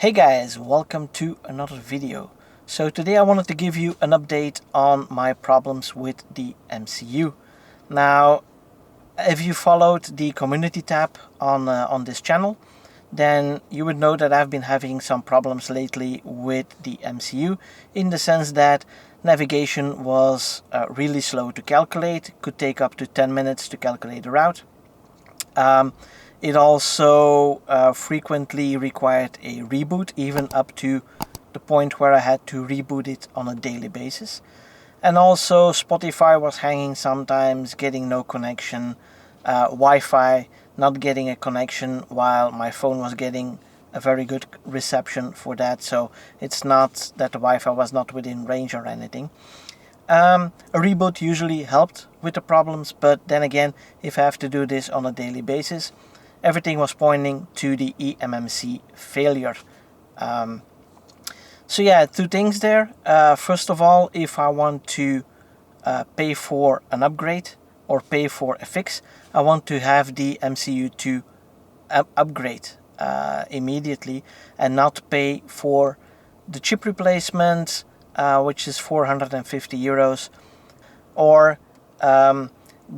Hey guys, welcome to another video. So today I wanted to give you an update on my problems with the MCU. Now, if you followed the community tab on this channel, then you would know that I've been having some problems lately with the MCU, in the sense that navigation was really slow to calculate. It could take up to 10 minutes to calculate a route. It also frequently required a reboot, even up to the point where I had to reboot it on a daily basis. And also Spotify was hanging sometimes, getting no connection, Wi-Fi not getting a connection, while my phone was getting a very good reception for that. So it's not that the Wi-Fi was not within range or anything. A reboot usually helped with the problems, but then again, if I have to do this on a daily basis, everything was pointing to the eMMC failure. So yeah, two things there. First of all, if I want to pay for an upgrade or pay for a fix, I want to have the MCU to upgrade immediately and not pay for the chip replacement, which is 450 euros, or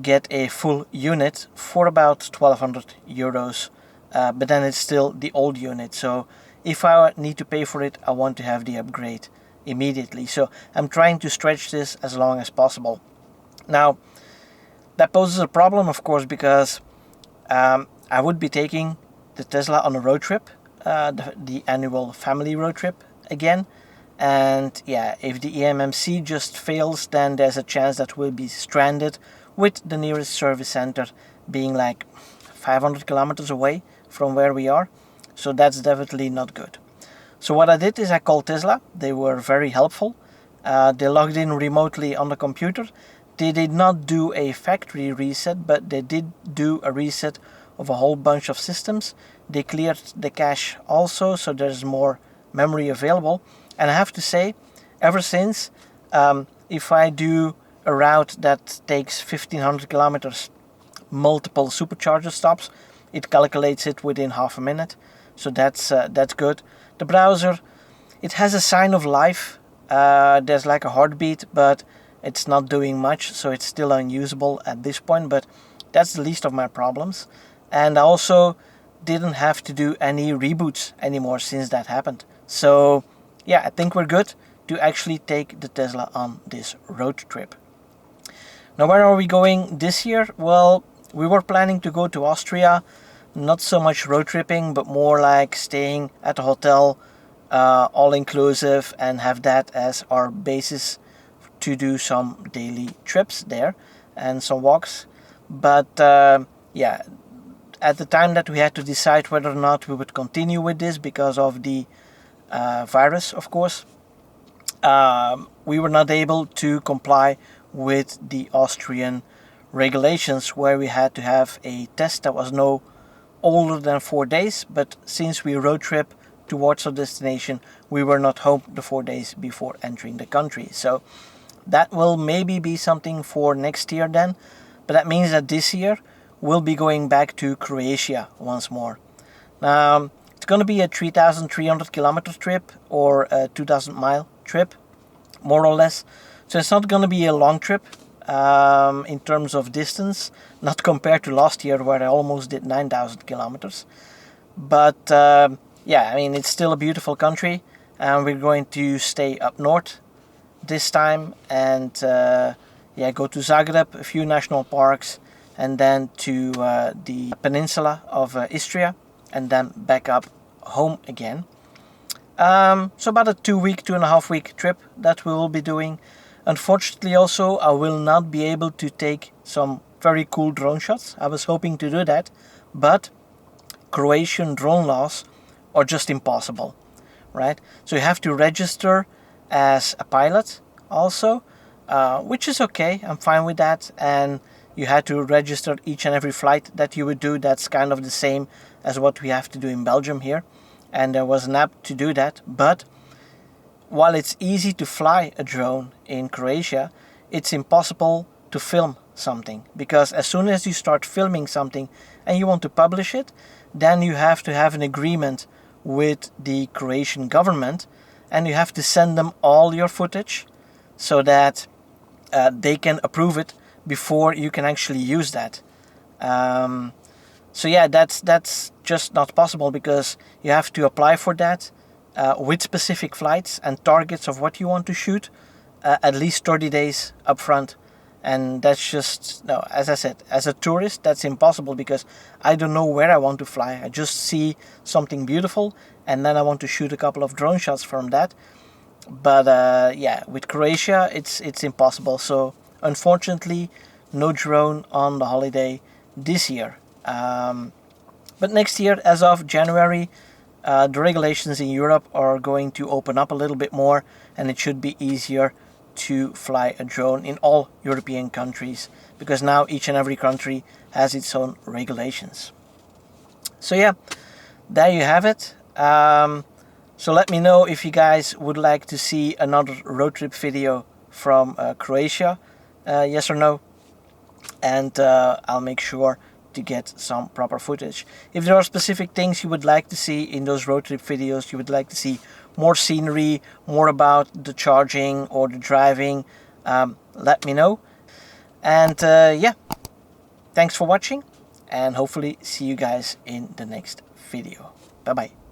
get a full unit for about 1200 euros, but then it's still the old unit. So if I need to pay for it, I want to have the upgrade immediately. So I'm trying to stretch this as long as possible. Now, that poses a problem, of course, because I would be taking the Tesla on a road trip, the annual family road trip again. And yeah, if the eMMC just fails, then there's a chance that we'll be stranded, with the nearest service center being like 500 kilometers away from where we are. So that's definitely not good. So what I did is I called Tesla. They were very helpful. They logged in remotely on the computer. They did not do a factory reset, but they did do a reset of a whole bunch of systems. They cleared the cache also, so there's more memory available. And I have to say, ever since, if I do a route that takes 1500 kilometers, multiple supercharger stops, it calculates it within half a minute. So that's good. The browser, it has a sign of life. There's like a heartbeat, but it's not doing much, so it's still unusable at this point. But that's the least of my problems. And I also didn't have to do any reboots anymore since that happened. So yeah, I think we're good to actually take the Tesla on this road trip. Now, where are we going this year? Well, we were planning to go to Austria. Not so much road tripping, but more like staying at a hotel, all inclusive, and have that as our basis to do some daily trips there and some walks. But yeah, at the time that we had to decide whether or not we would continue with this because of the virus, of course, we were not able to comply with the Austrian regulations, where we had to have a test that was no older than 4 days. But since we road trip towards our destination, we were not home the 4 days before entering the country. So that will maybe be something for next year then. But that means that this year we'll be going back to Croatia once more. It's going to be a 3,300 kilometer trip, or a 2,000 mile trip, more or less. So it's not going to be a long trip in terms of distance, not compared to last year where I almost did 9,000 kilometers. But yeah, I mean, it's still a beautiful country, and we're going to stay up north this time, and yeah, go to Zagreb, a few national parks, and then to the peninsula of Istria, and then back up home again. So about a 2.5 week trip that we will be doing. Unfortunately, also, I will not be able to take some very cool drone shots. I was hoping to do that, but Croatian drone laws are just impossible, right? So you have to register as a pilot also, which is okay. I'm fine with that. And you had to register each and every flight that you would do. That's kind of the same as what we have to do in Belgium here. And there was an app to do that. But while it's easy to fly a drone in Croatia, it's impossible to film something, because as soon as you start filming something and you want to publish it, then you have to have an agreement with the Croatian government, and you have to send them all your footage so that they can approve it before you can actually use that. So yeah, that's just not possible, because you have to apply for that with specific flights and targets of what you want to shoot at least 30 days up front. And that's just, no, as I said, as a tourist, that's impossible, because I don't know where I want to fly. I just see something beautiful and then I want to shoot a couple of drone shots from that. But yeah, with Croatia, it's impossible. So unfortunately, no drone on the holiday this year. But next year, as of January, the regulations in Europe are going to open up a little bit more, and it should be easier to fly a drone in all European countries, because now each and every country has its own regulations. So yeah, there you have it. So let me know if you guys would like to see another road trip video from Croatia, yes or no, and I'll make sure to get some proper footage. If there are specific things you would like to see in those road trip videos, you would like to see more scenery, more about the charging or the driving, let me know. And yeah, thanks for watching, and hopefully see you guys in the next video. Bye bye.